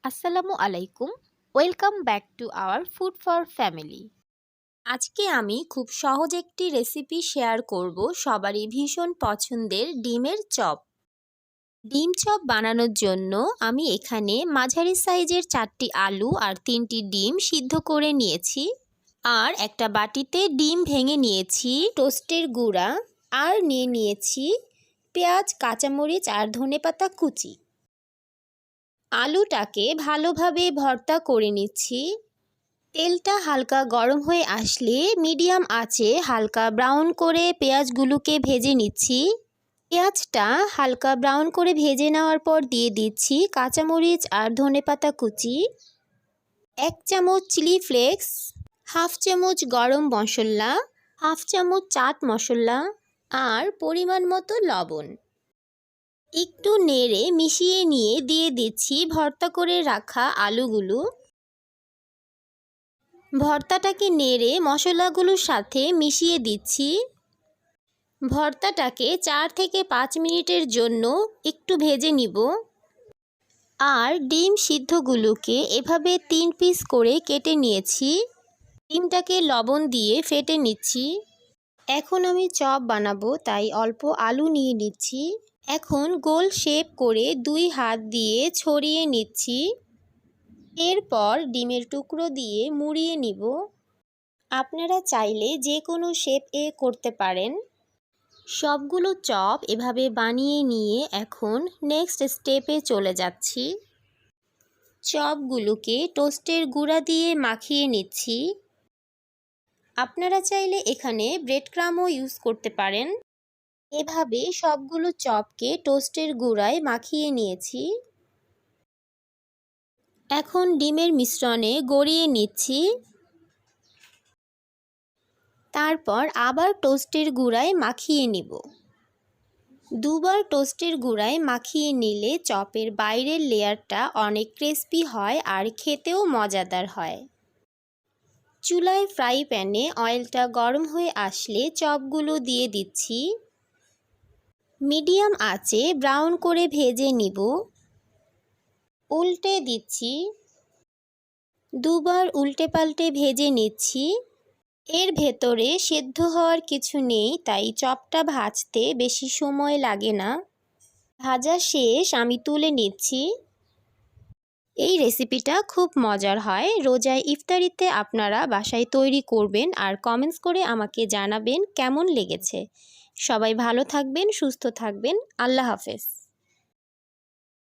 আসসালামু আলাইকুম। Welcome back to our food for family. আজকে আমি খুব সহজ একটি রেসিপি শেয়ার করব, সবারই ভীষণ পছন্দের ডিমের চপ। ডিম চপ বানানোর জন্য আমি এখানে মাঝারি সাইজের 4টি আলু আর 3টি ডিম সিদ্ধ করে নিয়েছি। আর একটা বাটিতে ডিম ভেঙে নিয়েছি, টোস্টের গুঁড়া আর নিয়েছি পেঁয়াজ, কাঁচামরিচ আর ধনেপাতা কুচি। আলুটাকে ভালোভাবে ভর্তা করে নিচ্ছি। তেলটা হালকা গরম হয়ে আসলে মিডিয়াম আঁচে হালকা ব্রাউন করে পেঁয়াজগুলোকে ভেজে নিচ্ছি। পেঁয়াজটা হালকা ব্রাউন করে ভেজে নেওয়ার পর দিয়ে দিচ্ছি কাঁচামরিচ আর ধনেপাতা কুচি, 1 চামচ চিলি ফ্লেক্স, 1/2 চামচ গরম মশলা, 1/2 চামচ চাট মশলা আর পরিমাণ মতো লবণ। একটু নেড়ে মিশিয়ে নিয়ে দিয়ে দিচ্ছি ভর্তা করে রাখা আলুগুলো। ভর্তাটাকে নেড়ে মশলাগুলোর সাথে মিশিয়ে দিচ্ছি। ভর্তাটাকে 4 থেকে 5 মিনিটের জন্য একটু ভেজে নিব। আর ডিম সিদ্ধগুলোকে এভাবে 3 পিস করে কেটে নিয়েছি। ডিমটাকে লবণ দিয়ে ফেটে নিচ্ছি। এখন আমি চপ বানাবো, তাই অল্প আলু নিয়ে নিচ্ছি। এখন গোল শেপ করে 2 হাত দিয়ে ছড়িয়ে নিচ্ছি। এরপর ডিমের টুকরো দিয়ে মুড়িয়ে নিব। আপনারা চাইলে যে কোনো শেপ করতে পারেন। সবগুলো চপ এভাবে বানিয়ে নিয়ে এখন নেক্সট স্টেপে চলে যাচ্ছি। চপগুলোকে টোস্টের গুঁড়া দিয়ে মাখিয়ে নিচ্ছি। আপনারা চাইলে এখানে ব্রেড ক্রামও ইউজ করতে পারেন। এভাবে সবগুলো চপকে টোস্টের গুঁড়ায় মাখিয়ে নিয়েছি। এখন ডিমের মিশ্রণে গড়িয়ে নিচ্ছি। তারপর আবার টোস্টের গুঁড়ায় মাখিয়ে নিব। দুবার টোস্টের গুঁড়ায় মাখিয়ে নিলে চপের বাইরের লেয়ারটা অনেক ক্রিস্পি হয় আর খেতেও মজাদার হয়। চুলায় ফ্রাই প্যানে অয়েলটা গরম হয়ে আসলে চপগুলো দিয়ে দিচ্ছি। মিডিয়াম আঁচে ব্রাউন করে ভেজে নিব। উল্টে দিচ্ছি। দুবার উল্টে পাল্টে ভেজে নিচ্ছি। এর ভেতরে সেদ্ধ হওয়ার কিছু নেই, তাই চপটা ভাজতে বেশি সময় লাগে না। ভাজা শেষ, আমি তুলে নিচ্ছি। এই রেসিপিটা খুব মজার হয়। রোজায় ইফতারিতে আপনারা বাসায় তৈরি করবেন আর কমেন্টস করে আমাকে জানাবেন কেমন লেগেছে। সবাই ভালো থাকবেন, সুস্থ থাকবেন। আল্লাহ হাফেজ।